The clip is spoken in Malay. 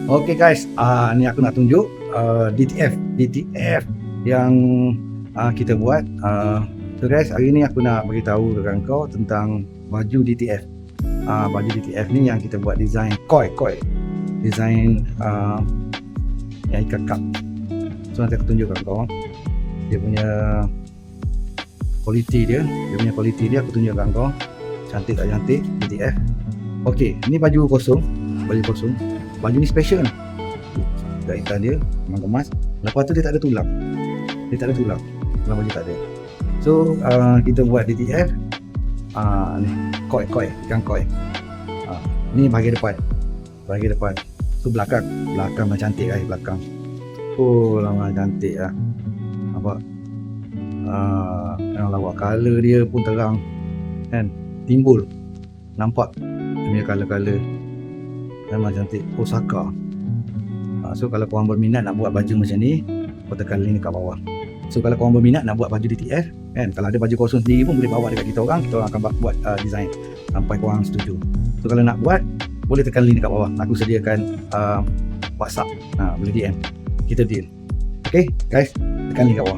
Okay guys, ni aku nak tunjuk DTF yang kita buat. So guys, hari ni aku nak beritahu kepada kau tentang baju DTF. Baju DTF ni yang kita buat design koi, design yang ikat cup. So nanti aku tunjukkan kau dia punya kualiti dia, aku tunjukkan kau cantik tak cantik DTF. Okay, ni baju kosong. Baju ni special. Jaitan dia memang kemas. Lepas tu dia tak ada tulang. Dalam baju tak ada. So kita buat DTF. Ni koi, ikan koi. Ni bahagian depan. Tu belakang dah cantik guys, belakang. Oh, lama cantik lah. Nampak? Yang lawa, color dia pun terang kan, timbul nampak dia punya color memang cantik. Osaka. So kalau korang berminat nak buat baju macam ni, kau tekan link dekat bawah. So kalau korang berminat nak buat baju DTF kan, kalau ada baju kosong sendiri pun boleh bawa dekat kita orang akan buat design sampai korang setuju. So kalau nak buat, boleh tekan link dekat bawah. Aku sediakan WhatsApp, boleh DM, kita deal. Okay guys, tekan link kat bawah.